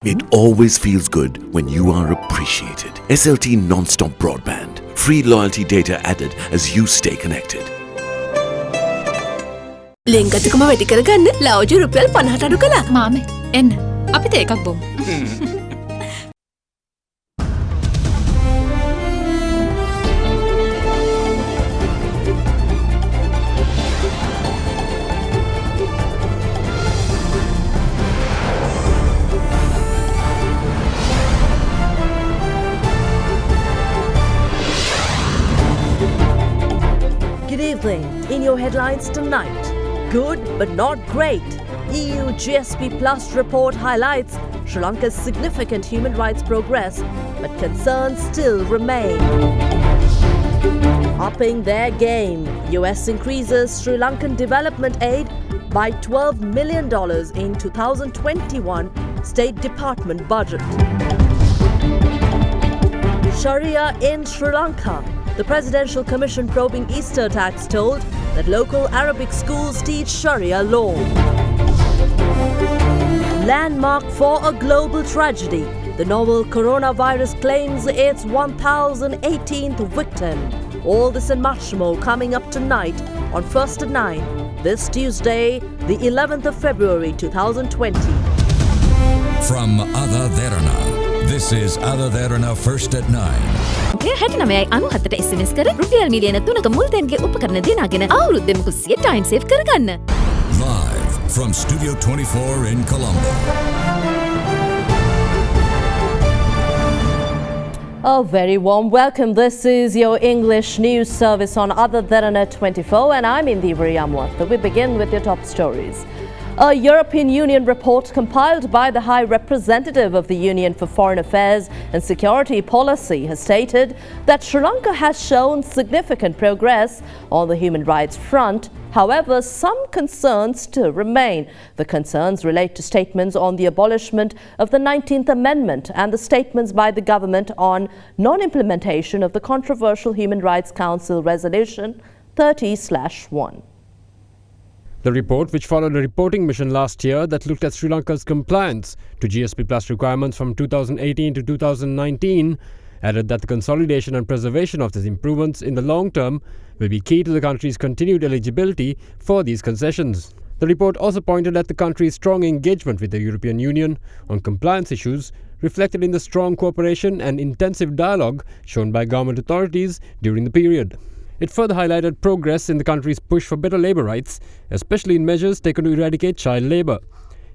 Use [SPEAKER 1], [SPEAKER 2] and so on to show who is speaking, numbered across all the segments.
[SPEAKER 1] It always feels good when you are appreciated. SLT non-stop broadband. Free loyalty data added as you stay connected.
[SPEAKER 2] ලෙන්ගතුකම වැඩි කරගන්න ලව්ජු රුපියල් 50ට අඩු කළා.
[SPEAKER 3] මාමේ එන්න අපිට එකක් බොමු.
[SPEAKER 4] Good evening. In your headlines tonight, good but not great. EU GSP Plus report highlights Sri Lanka's significant human rights progress, but concerns still remain. Upping their game, US increases Sri Lankan development aid by $12 million in 2021 State Department budget. Sharia in Sri Lanka. The Presidential Commission probing Easter attacks told that local Arabic schools teach Sharia law. Landmark for a global tragedy. The novel coronavirus claims its 1018th victim. All this and much more coming up tonight on First at 9, this Tuesday, the 11th of February 2020.
[SPEAKER 5] From AdaDerana, this is AdaDerana First at 9.
[SPEAKER 3] ඔය 69යි 97ට SMS කර රුපියල් මිලියන 3ක මුල්තැන්ගේ උපකරණ දිනාගෙන අවුරුද්දෙම කුස්සිය time save කරගන්න.
[SPEAKER 5] Live from Studio 24 in Colombo.
[SPEAKER 4] A very warm welcome. This is your English news service on AdaDerana 24 and I'm Indi Riyamwat. We begin with your top stories. A European Union report compiled by the High Representative of the Union for Foreign Affairs and Security Policy has stated that Sri Lanka has shown significant progress on the human rights front. However, some concerns still remain. The concerns relate to statements on the abolishment of the 19th Amendment and the statements by the government on non-implementation of the controversial Human Rights Council Resolution 30/1.
[SPEAKER 6] The report, which followed a reporting mission last year that looked at Sri Lanka's compliance to GSP Plus requirements from 2018 to 2019, added that the consolidation and preservation of these improvements in the long term will be key to the country's continued eligibility for these concessions. The report also pointed at the country's strong engagement with the European Union on compliance issues, reflected in the strong cooperation and intensive dialogue shown by government authorities during the period. It further highlighted progress in the country's push for better labour rights, especially in measures taken to eradicate child labour.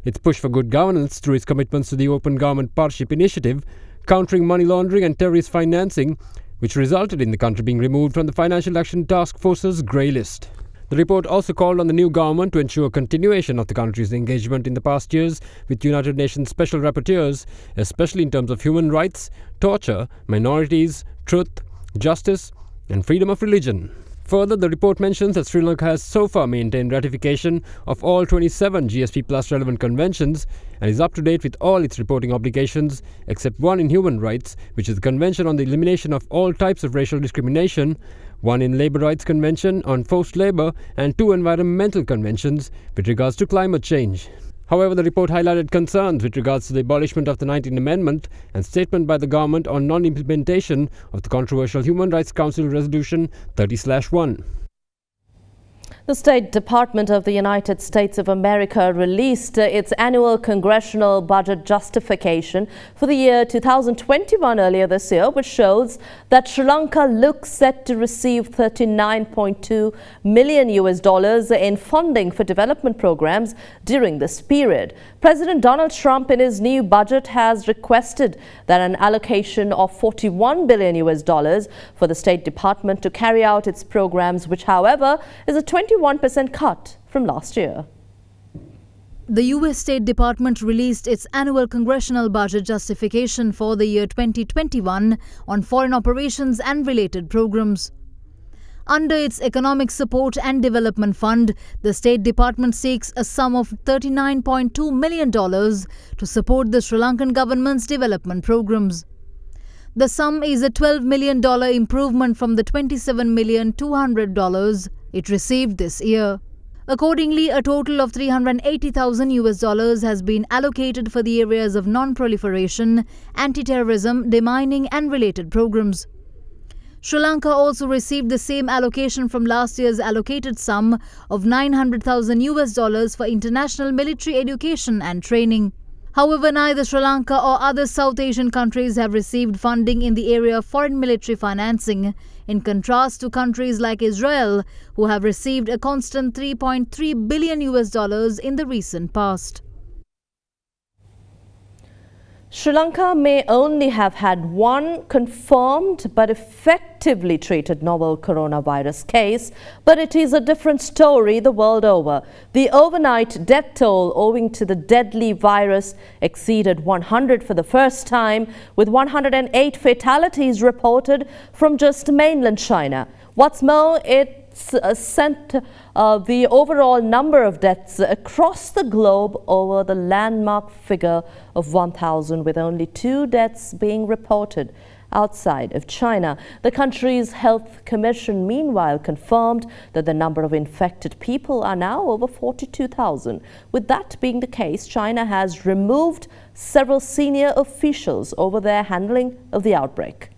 [SPEAKER 6] Its push for good governance through its commitments to the Open Government Partnership Initiative, countering money laundering and terrorist financing, which resulted in the country being removed from the Financial Action Task Force's grey list. The report also called on the new government to ensure continuation of the country's engagement in the past years with United Nations Special Rapporteurs, especially in terms of human rights, torture, minorities, truth, justice, and freedom of religion. Further, the report mentions that Sri Lanka has so far maintained ratification of all 27 GSP Plus relevant conventions and is up to date with all its reporting obligations except one in human rights, which is the Convention on the Elimination of All Types of Racial Discrimination, one in Labour Rights Convention on Forced Labour, and 2 environmental conventions with regards to climate change. However, the report highlighted concerns with regards to the abolishment of the 19th Amendment and statement by the government on non-implementation of the controversial Human Rights Council Resolution 30/1.
[SPEAKER 4] The State Department of the United States of America released its annual congressional budget justification for the year 2021 earlier this year, which shows that Sri Lanka looks set to receive $39.2 million in funding for development programs during this period. President Donald Trump in his new budget has requested that an allocation of $41 billion for the State Department to carry out its programs, which however is a 21% cut from last year.
[SPEAKER 7] The U.S. State Department released its annual congressional budget justification for the year 2021 on foreign operations and related programs. Under its Economic Support and Development Fund, the State Department seeks a sum of $39.2 million to support the Sri Lankan government's development programs. The sum is a $12 million improvement from the $27,200,000 it received this year. Accordingly, a total of $380,000 has been allocated for the areas of non-proliferation, anti-terrorism, demining and related programs. Sri Lanka also received the same allocation from last year's allocated sum of $900,000 for international military education and training. However, neither Sri Lanka or other South Asian countries have received funding in the area of foreign military financing, in contrast to countries like Israel, who have received a constant $3.3 billion in the recent past.
[SPEAKER 4] Sri Lanka may only have had one confirmed but effectively treated novel coronavirus case, but it is a different story the world over. The overnight death toll owing to the deadly virus exceeded 100 for the first time, with 108 fatalities reported from just mainland China. What's more, it's sent the overall number of deaths across the globe over the landmark figure of 1,000, with only 2 deaths being reported outside of China. The country's health commission, meanwhile, confirmed that the number of infected people are now over 42,000. With that being the case, China has removed several senior officials over their handling of the outbreak.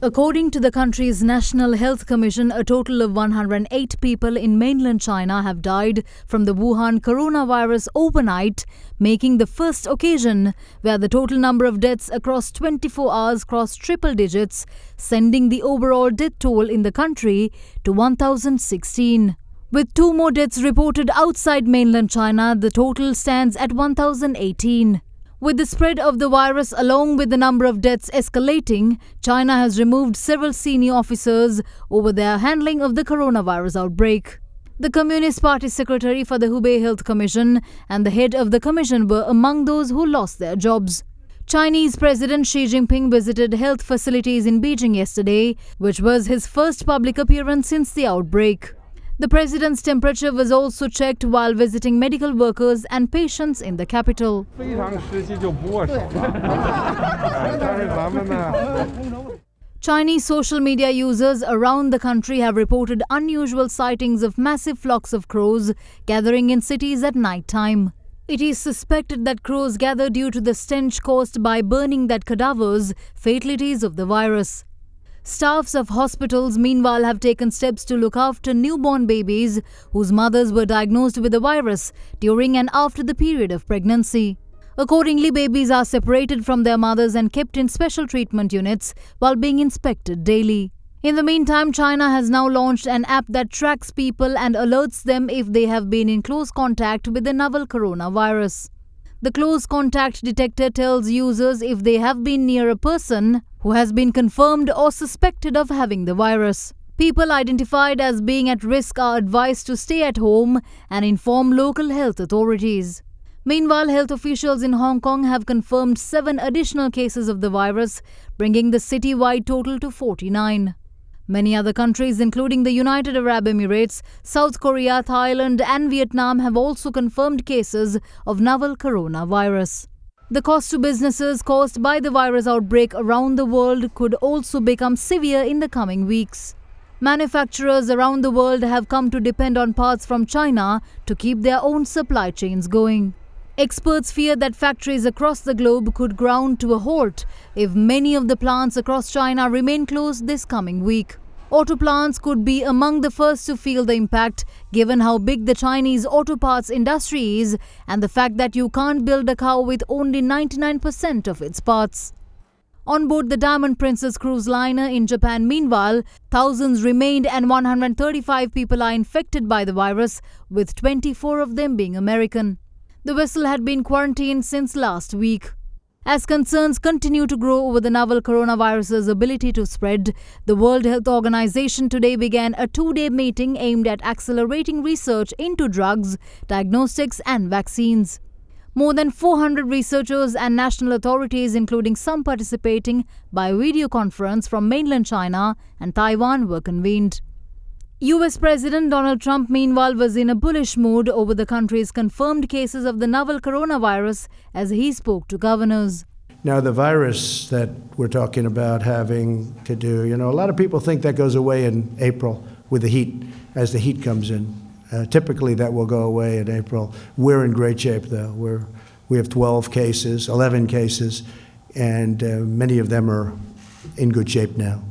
[SPEAKER 7] According to the country's National Health Commission, a total of 108 people in mainland China have died from the Wuhan coronavirus overnight, making the first occasion where the total number of deaths across 24 hours crossed triple digits, sending the overall death toll in the country to 1,016. With 2 more deaths reported outside mainland China, the total stands at 1,018. With the spread of the virus along with the number of deaths escalating, China has removed several senior officers over their handling of the coronavirus outbreak. The Communist Party secretary for the Hubei Health Commission and the head of the commission were among those who lost their jobs. Chinese President Xi Jinping visited health facilities in Beijing yesterday, which was his first public appearance since the outbreak. The president's temperature was also checked while visiting medical workers and patients in the capital. Chinese social media users around the country have reported unusual sightings of massive flocks of crows gathering in cities at night time. It is suspected that crows gather due to the stench caused by burning dead cadavers, fatalities of the virus. Staffs of hospitals, meanwhile, have taken steps to look after newborn babies whose mothers were diagnosed with the virus during and after the period of pregnancy. Accordingly, babies are separated from their mothers and kept in special treatment units while being inspected daily. In the meantime, China has now launched an app that tracks people and alerts them if they have been in close contact with the novel coronavirus. The close contact detector tells users if they have been near a person who has been confirmed or suspected of having the virus. People identified as being at risk are advised to stay at home and inform local health authorities. Meanwhile, health officials in Hong Kong have confirmed 7 additional cases of the virus, bringing the city-wide total to 49. Many other countries, including the United Arab Emirates, South Korea, Thailand and Vietnam, have also confirmed cases of novel coronavirus. The cost to businesses caused by the virus outbreak around the world could also become severe in the coming weeks. Manufacturers around the world have come to depend on parts from China to keep their own supply chains going. Experts fear that factories across the globe could ground to a halt if many of the plants across China remain closed this coming week. Auto plants could be among the first to feel the impact, given how big the Chinese auto parts industry is and the fact that you can't build a car with only 99% of its parts. On board the Diamond Princess cruise liner in Japan, meanwhile, thousands remained and 135 people are infected by the virus, with 24 of them being American. The vessel had been quarantined since last week. As concerns continue to grow over the novel coronavirus's ability to spread, the World Health Organization today began a 2-day meeting aimed at accelerating research into drugs, diagnostics and vaccines. More than 400 researchers and national authorities, including some participating by video conference from mainland China and Taiwan, were convened. US President Donald Trump, meanwhile, was in a bullish mood over the country's confirmed cases of the novel coronavirus as he spoke to governors.
[SPEAKER 8] Now, the virus that we're talking about having to do, a lot of people think that goes away in April with the heat, as the heat comes in. Typically, that will go away in April. We're in great shape, though. We have 11 cases, and many of them are in good shape now.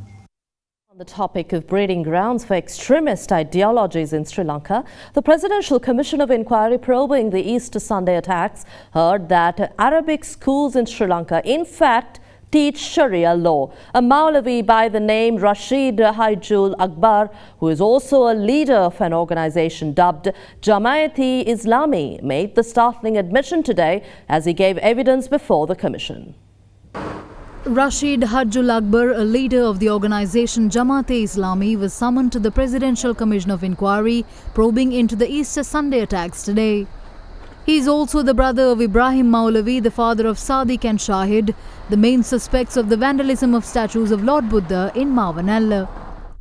[SPEAKER 4] On the topic of breeding grounds for extremist ideologies in Sri Lanka, the Presidential Commission of Inquiry probing the Easter Sunday attacks heard that Arabic schools in Sri Lanka, in fact, teach Sharia law. A Maulavi by the name Rashid Haijul Akbar, who is also a leader of an organization dubbed Jamaat-e-Islami, made the startling admission today as he gave evidence before the commission.
[SPEAKER 7] Rashid Hajjul Akbar, a leader of the organization Jamaat-e-Islami, was summoned to the Presidential Commission of Inquiry probing into the Easter Sunday attacks today. He is also the brother of Ibrahim Maulavi, the father of Sadiq and Shahid, the main suspects of the vandalism of statues of Lord Buddha in Mavanella.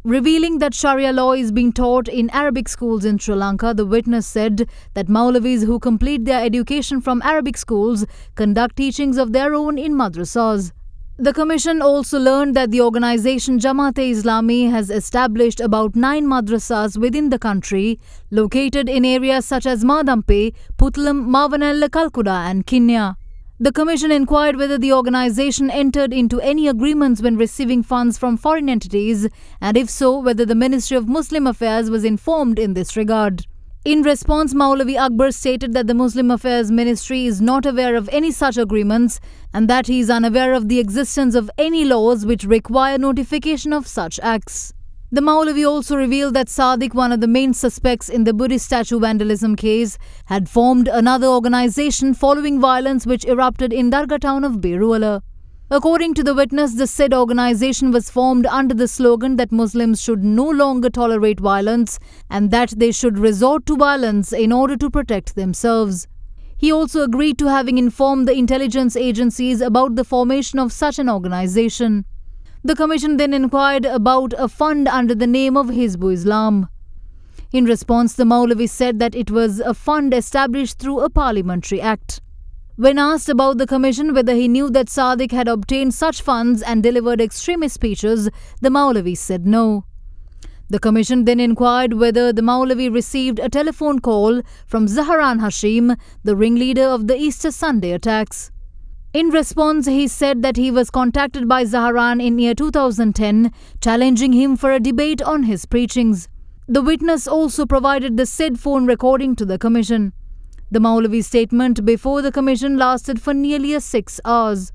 [SPEAKER 7] Revealing that Sharia law is being taught in Arabic schools in Sri Lanka, the witness said that Maulavis who complete their education from Arabic schools conduct teachings of their own in madrasas. The commission also learned that the organization Jamaat-e-Islami has established about 9 madrasas within the country, located in areas such as Madampe, Putlam, Mavanella, Kalkuda and Kinya. The commission inquired whether the organization entered into any agreements when receiving funds from foreign entities, and if so, whether the Ministry of Muslim Affairs was informed in this regard. In response, Maulavi Akbar stated that the Muslim Affairs Ministry is not aware of any such agreements and that he is unaware of the existence of any laws which require notification of such acts. The Maulavi also revealed that Sadiq, one of the main suspects in the Buddhist statue vandalism case, had formed another organization following violence which erupted in Dargah town of Beruala. According to the witness, the said organization was formed under the slogan that Muslims should no longer tolerate violence and that they should resort to violence in order to protect themselves. He also agreed to having informed the intelligence agencies about the formation of such an organization. The commission then inquired about a fund under the name of Hizbul Islam. In response, the Maulavi said that it was a fund established through a parliamentary act. When asked about the commission whether he knew that Sadiq had obtained such funds and delivered extremist speeches, the Maulavi said no. The commission then inquired whether the Maulavi received a telephone call from Zaharan Hashim, the ringleader of the Easter Sunday attacks. In response, he said that he was contacted by Zaharan in year 2010, challenging him for a debate on his preachings. The witness also provided the said phone recording to the commission. The Maulavi's statement before the commission lasted for nearly 6 hours.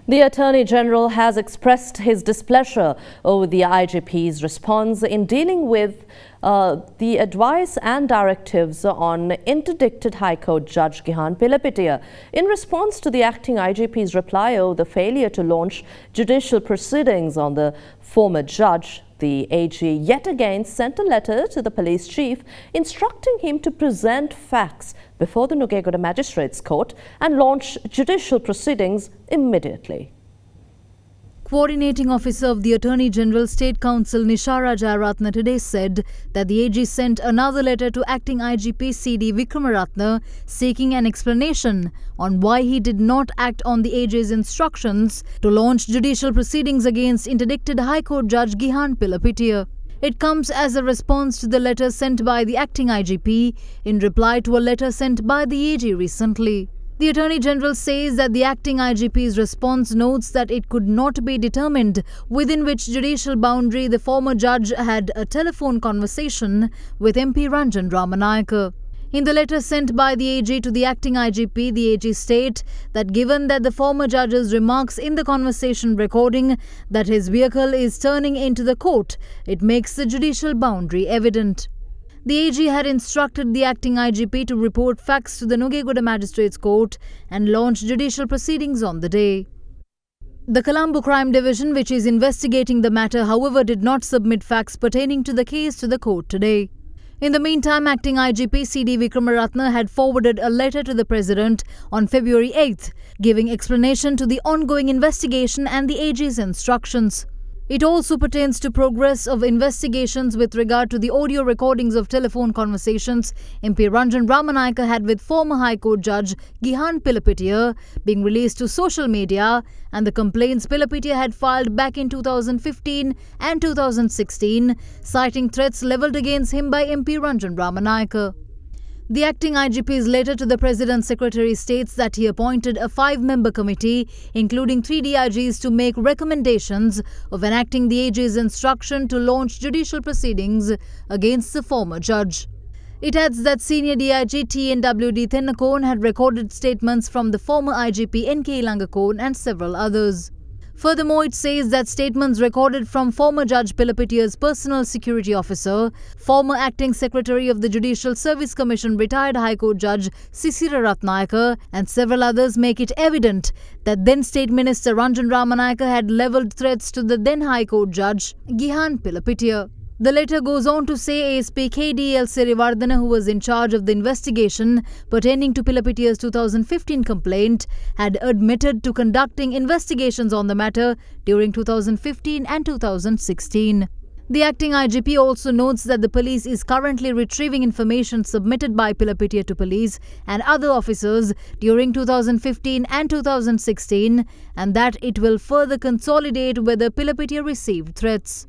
[SPEAKER 4] The Attorney General has expressed his displeasure over the IGP's response in dealing with the advice and directives on interdicted High Court Judge Gihan Pilapitiya. In response to the acting IGP's reply over the failure to launch judicial proceedings on the former judge, the AG yet again sent a letter to the police chief instructing him to present facts before the Nugegoda Magistrates Court and launch judicial proceedings immediately.
[SPEAKER 7] Coordinating Officer of the Attorney General State Counsel Nishara Jayaratna today said that the AG sent another letter to Acting IGP CD Vikramaratne seeking an explanation on why he did not act on the AG's instructions to launch judicial proceedings against interdicted High Court Judge Gihan Pilapitiya. It comes as a response to the letter sent by the Acting IGP in reply to a letter sent by the AG recently. The Attorney General says that the Acting IGP's response notes that it could not be determined within which judicial boundary the former judge had a telephone conversation with MP Ranjan Ramanayake. In the letter sent by the AG to the Acting IGP, the AG state that given that the former judge's remarks in the conversation recording that his vehicle is turning into the court, it makes the judicial boundary evident. The AG had instructed the Acting IGP to report facts to the Nugegoda Magistrates Court and launch judicial proceedings on the day. The Colombo Crime Division, which is investigating the matter, however, did not submit facts pertaining to the case to the court today. In the meantime, Acting IGP CD Vikramaratne had forwarded a letter to the President on February 8th, giving explanation to the ongoing investigation and the AG's instructions. It also pertains to progress of investigations with regard to the audio recordings of telephone conversations MP Ranjan Ramanayaka had with former High Court Judge Gihan Pilapitiya being released to social media, and the complaints Pilapitiya had filed back in 2015 and 2016, citing threats levelled against him by MP Ranjan Ramanayaka. The acting IGP's letter to the President's Secretary states that he appointed a 5-member committee, including 3 DIGs, to make recommendations of enacting the AG's instruction to launch judicial proceedings against the former judge. It adds that senior DIG TNWD Tennakone had recorded statements from the former IGP NK Langakone and several others. Furthermore, it says that statements recorded from former Judge Pilapitiya's personal security officer, former acting secretary of the Judicial Service Commission retired High Court Judge Sisira Ratnayaka, and several others make it evident that then State Minister Ranjan Ramanayaka had levelled threats to the then High Court Judge Gihan Pilapitiya. The letter goes on to say ASP KDL Sirivardhana, who was in charge of the investigation pertaining to Pilapitiya's 2015 complaint, had admitted to conducting investigations on the matter during 2015 and 2016. The acting IGP also notes that the police is currently retrieving information submitted by Pilapitiya to police and other officers during 2015 and 2016, and that it will further consolidate whether Pilapitiya received threats.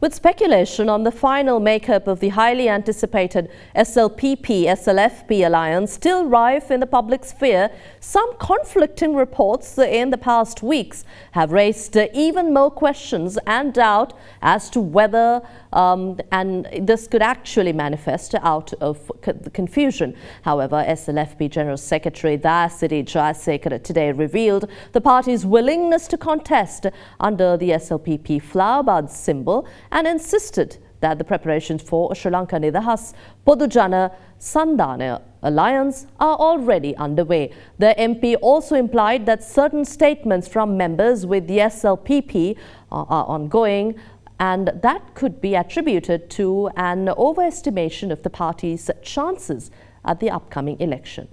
[SPEAKER 4] With speculation on the final makeup of the highly anticipated SLPP-SLFP alliance still rife in the public sphere, some conflicting reports in the past weeks have raised even more questions and doubt as to whether and this could actually manifest out of confusion. However, SLFP General Secretary Dayasiri Jayasekara today revealed the party's willingness to contest under the SLPP flower bud symbol and insisted that the preparations for Sri Lanka Nidahas Podujana Sandhana alliance are already underway. The MP also implied that certain statements from members with the SLPP are ongoing, and that could be attributed to an overestimation of the party's chances at the upcoming election.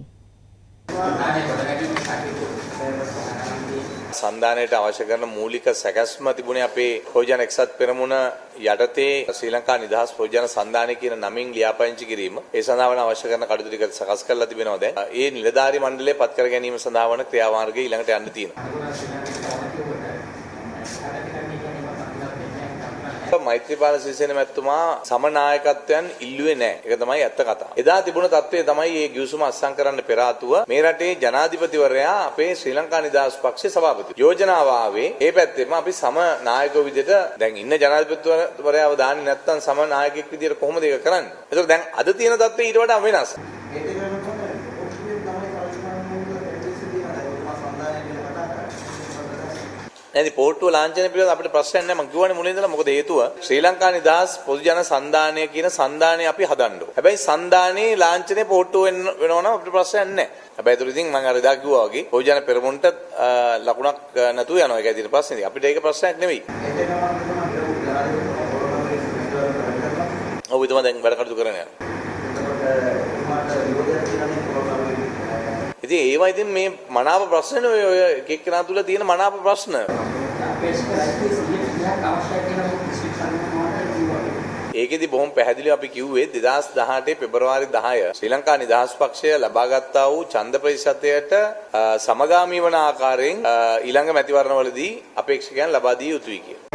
[SPEAKER 9] සන්ධානයට අවශ්‍ය කරන මූලික සැකැස්ම තිබුණේ අපේ පොජන එක්සත් පෙරමුණ යටතේ ශ්‍රී ලංකා නිදහස් පොජන සන්ධානය කියන නමින් ලියාපදිංචි කිරීම ඒ සඳහා වන අවශ්‍ය කරන කටයුතු ටික සකස් කරලා තිබෙනවා දැන්. ඒ නිලධාරී මණ්ඩලය පත් කර ගැනීම සඳහා වන ක්‍රියාමාර්ගය ඊළඟට යන්න තියෙනවා. මෛත්‍රීපාල සිරිසේන මැතිතුමා සමනායකත්වයන් ඉල්ලුවේ නැහැ. ඒක තමයි ඇත්ත කතාව. එදා තිබුණ තත්ත්වය තමයි මේ ගිවිසුම අත්සන් කරන්න පෙර ආතුව මේ රටේ ජනාධිපතිවරයා අපේ ශ්‍රී ලංකා නිදහස් පක්ෂයේ සභාපති. යෝජනාව ආවේ ඒ පැත්තෙම අපි සම නායකයෝ විදිහට දැන් ඉන්න ජනාධිපතිවරයාව දාන්නේ නැත්නම් සම නායකයෙක් විදිහට කොහොමද ඒක කරන්නේ? ඒතකොට දැන් අද තියෙන තත්ත්වය ඊට වඩා වෙනස්. නැති පොට්ටුව ලාංඡනය පිළිබඳ අපිට ප්‍රශ්නයක් නැහැ. මම කියවනේ මුලින් ඉඳලා මොකද හේතුව ශ්‍රී ලංකා නිදහස් පොදු ජන සන්ධානය කියන සන්ධානය අපි හදන්න ඕනේ. හැබැයි සන්ධානයේ ලාංඡනයේ පොට්ටුව වෙනවා නම් අපිට ප්‍රශ්නයක් නැහැ. හැබැයි ඒක ඉතින් මම අර එදා කිව්වා වගේ පොදු ජන පෙරමුණට ලකුණක් නැතුව යනවා. ඒකයි තියෙන ප්‍රශ්නේ. අපිට ඒක ප්‍රශ්නයක් නෙවෙයි. ඔව් ඊටම දැන් වැඩ කටයුතු කරගෙන යනවා. ඉතින් ඒවා ඉතින් මේ මනාප ප්‍රශ්න ඔය එක එක්කෙනා තුල තියෙන මනාප ප්‍රශ්න. ඒකෙදි බොහොම පැහැදිලිව අපි කිව්වේ 2018 පෙබරවාරි 10 ශ්‍රී ලංකා නිදහස් පක්ෂය ලබාගත්තා වූ ඡන්ද ප්‍රතිශතයට සමගාමී වන ආකාරයෙන් ඊළඟ මැතිවරණවලදී අපේක්ෂකයන් ලබා දිය යුතුයි කියලා.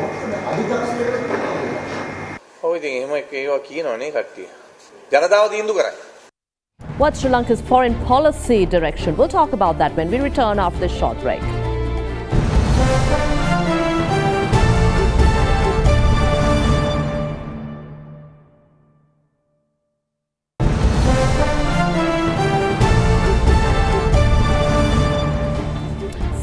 [SPEAKER 9] ඔව් ඉතින් එහෙම ඒවා කියනවනේ කට්ටිය. ජනතාව තීන්දුව කරයි.
[SPEAKER 4] What's Sri Lanka's foreign policy direction? We'll talk about that when we return after this short break.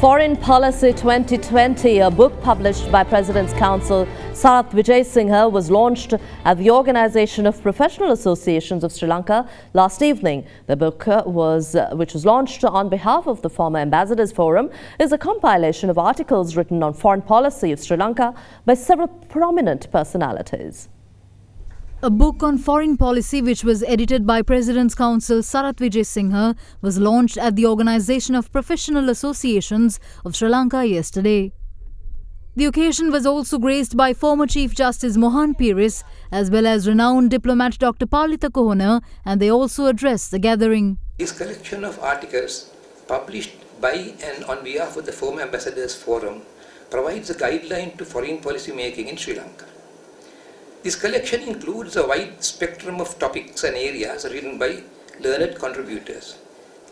[SPEAKER 4] Foreign Policy 2020, a book published by President's Counsel Sarath Vijayasinghe, was launched at the Organisation of Professional Associations of Sri Lanka last evening. The book, which was launched on behalf of the former Ambassadors Forum, is a compilation of articles written on foreign policy of Sri Lanka by several prominent personalities.
[SPEAKER 7] A book on foreign policy, which was edited by President's Counsel Sarath Vijayasinghe, was launched at the Organisation of Professional Associations of Sri Lanka yesterday. The occasion was also graced by former Chief Justice Mohan Piris as well as renowned diplomat Dr. Palitha Kohana, and they also addressed the gathering.
[SPEAKER 10] This collection of articles published by and on behalf of the former Ambassadors Forum provides a guideline to foreign policy making in Sri Lanka. This collection includes a wide spectrum of topics and areas written by learned contributors.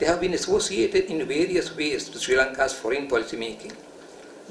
[SPEAKER 10] They have been associated in various ways to Sri Lanka's foreign policy making,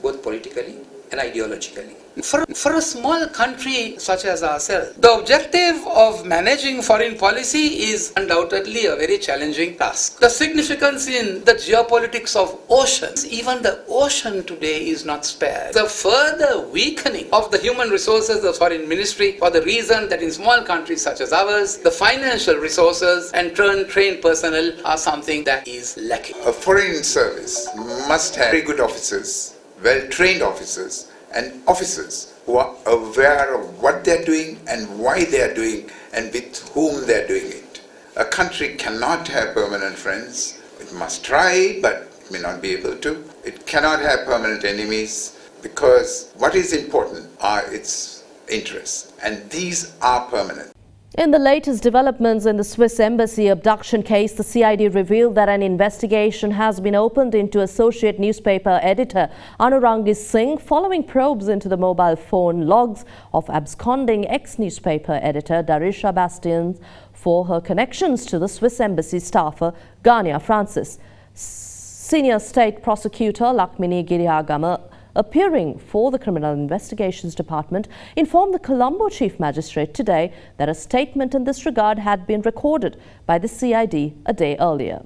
[SPEAKER 10] both politically and ideologically.
[SPEAKER 11] For a small country such as ourselves, the objective of managing foreign policy is undoubtedly a very challenging task. The significance in the geopolitics of oceans, even the ocean today is not spared. The further weakening of the human resources of foreign ministry for the reason that in small countries such as ours, the financial resources and trained personnel are something that is lacking.
[SPEAKER 12] A foreign service must have very good officers, well-trained officers, and officers who are aware of what they're doing and why they're doing and with whom they're doing it. A country cannot have permanent friends. It must try, but it may not be able to. It cannot have permanent enemies because what is important are its interests, and these are permanent.
[SPEAKER 4] In the latest developments in the Swiss embassy abduction case, the CID revealed that an investigation has been opened into associate newspaper editor Anurang Singh following probes into the mobile phone logs of absconding ex-newspaper editor Darisha Bastians for her connections to the Swiss embassy staffer Gania Francis. Senior State Prosecutor Lakmini Girihagama, appearing for the Criminal Investigations Department, informed the Colombo Chief Magistrate today that a statement in this regard had been recorded by the CID a day earlier.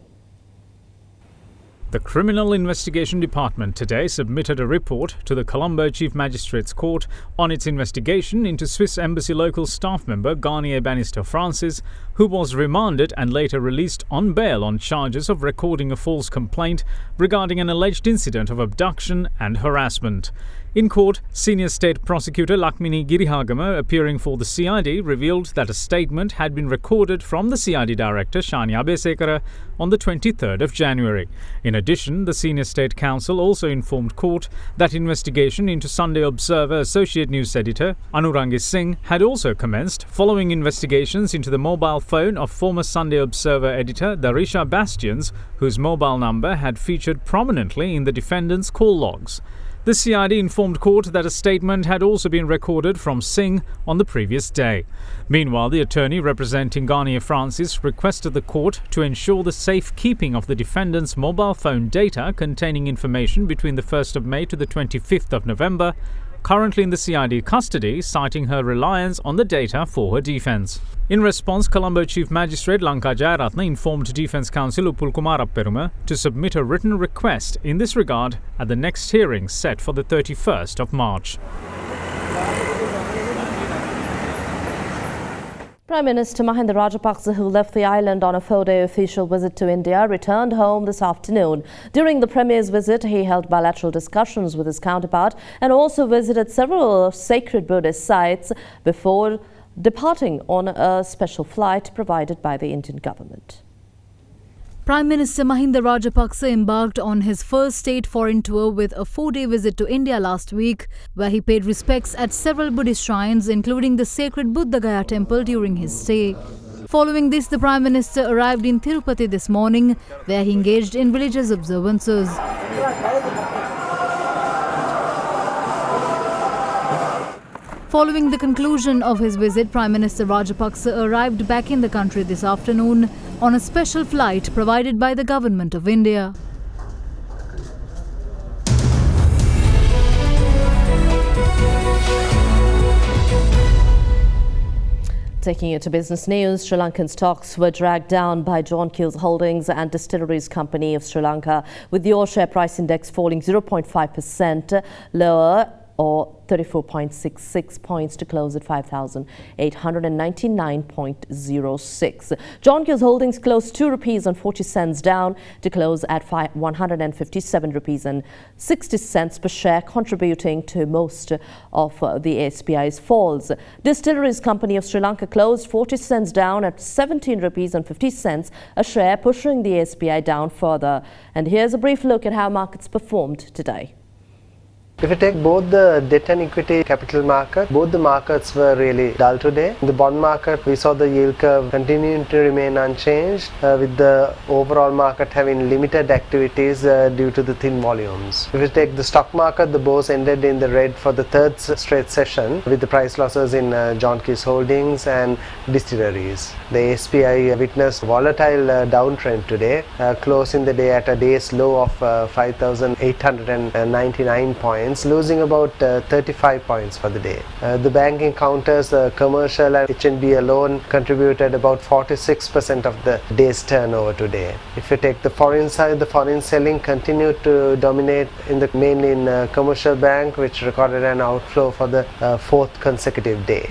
[SPEAKER 13] The Criminal Investigation Department today submitted a report to the Colombo Chief Magistrates Court on its investigation into Swiss Embassy local staff member Garnier Bannister Francis, who was remanded and later released on bail on charges of recording a false complaint regarding an alleged incident of abduction and harassment. In court, Senior State Prosecutor Lakmini Girihagama, appearing for the CID, revealed that a statement had been recorded from the CID Director Shani Abesekara on the 23rd of January. In addition, the Senior State Counsel also informed court that investigation into Sunday Observer Associate News Editor Anurang Singh had also commenced following investigations into the mobile phone of former Sunday Observer editor Darisha Bastians, whose mobile number had featured prominently in the defendant's call logs. The CID informed court that a statement had also been recorded from Singh on the previous day. Meanwhile, the attorney representing Garnier Francis requested the court to ensure the safekeeping of the defendant's mobile phone data containing information between the 1st of May to the 25th of November, currently in the CID custody, citing her reliance on the data for her defence. In response, Colombo Chief Magistrate Lanka Jayaratna informed Defence Counsel Upul Kumar Apperuma to submit a written request in this regard at the next hearing set for the 31st of March.
[SPEAKER 4] Prime Minister Mahinda Rajapaksa, who left the island on a 4-day official visit to India, returned home this afternoon. During the Premier's visit, he held bilateral discussions with his counterpart and also visited several sacred Buddhist sites before departing on a special flight provided by the Indian government.
[SPEAKER 7] Prime Minister Mahinda Rajapaksa embarked on his first state foreign tour with a 4-day visit to India last week, where he paid respects at several Buddhist shrines, including the sacred Buddha Gaya temple during his stay. Following this, the Prime Minister arrived in Tirupati this morning, where he engaged in religious observances. Following the conclusion of his visit, Prime Minister Rajapaksa arrived back in the country this afternoon on a special flight provided by the Government of India.
[SPEAKER 4] Taking you to business news, Sri Lankan stocks were dragged down by John Keells Holdings and Distilleries Company of Sri Lanka, with the all share price index falling 0.5% lower, or 34.66 points, to close at 5,899.06. John Keells Holdings closed 2 rupees and 40 cents down to close at 157 rupees and 60 cents per share, contributing to most of the ASPI's falls. Distilleries Company of Sri Lanka closed 40 cents down at 17 rupees and 50 cents a share, pushing the ASPI down further. And here's a brief look at how markets performed today.
[SPEAKER 14] If you take both the debt and equity capital market, both the markets were really dull today. In the bond market, we saw the yield curve continuing to remain unchanged, with the overall market having limited activities due to the thin volumes. If you take the stock market, the bourse ended in the red for the third straight session, with the price losses in John Keys Holdings and distilleries. The SPI witnessed volatile downtrend today, closing the day at a day's low of 5,899 points, losing about 35 points for the day. The banking counters, commercial and HNB alone contributed about 46% of the day's turnover today. If you take the foreign side, the foreign selling continued to dominate mainly in commercial bank, which recorded an outflow for the fourth consecutive day.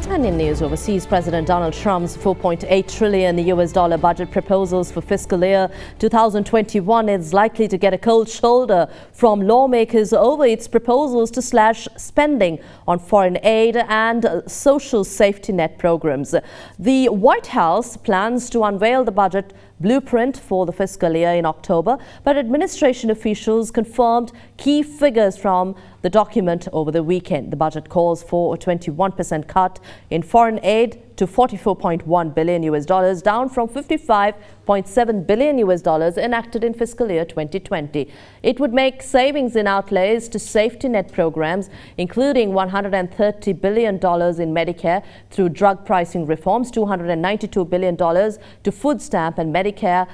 [SPEAKER 4] And in news overseas, President Donald Trump's $4.8 trillion US dollar budget proposals for fiscal year 2021 is likely to get a cold shoulder from lawmakers over its proposals to slash spending on foreign aid and social safety net programs. The White House plans to unveil the budget blueprint for the fiscal year in October, but administration officials confirmed key figures from the document over the weekend. The budget calls for a 21% cut in foreign aid to $44.1 billion US dollars, down from $55.7 billion US dollars enacted in fiscal year 2020. It would make savings in outlays to safety net programs, including $130 billion in Medicare through drug pricing reforms, $292 billion to food stamp and Medicare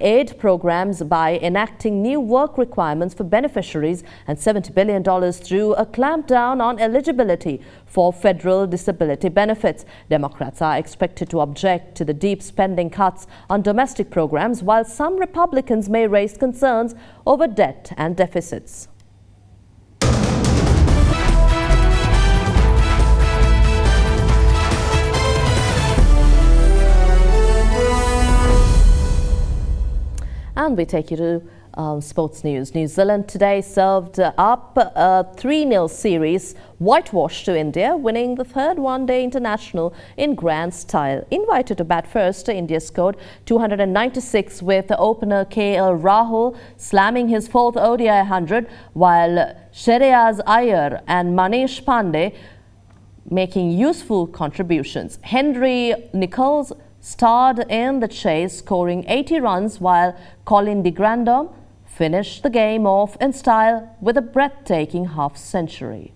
[SPEAKER 4] aid programs by enacting new work requirements for beneficiaries, and $70 billion through a clampdown on eligibility for federal disability benefits. Democrats are expected to object to the deep spending cuts on domestic programs, while some Republicans may raise concerns over debt and deficits. And we take you to sports news. New Zealand today served up a 3-0 series whitewash to India, winning the third one-day international in grand style. Invited to bat first, India scored 296 with opener KL Rahul slamming his fourth ODI 100, while Shreyas Iyer and Manish Pandey making useful contributions. Henry Nicholls starred in the chase, scoring 80 runs, while Colin de Grandhomme finished the game off in style with a breathtaking half-century.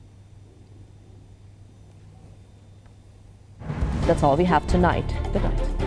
[SPEAKER 4] That's all we have tonight. Good night.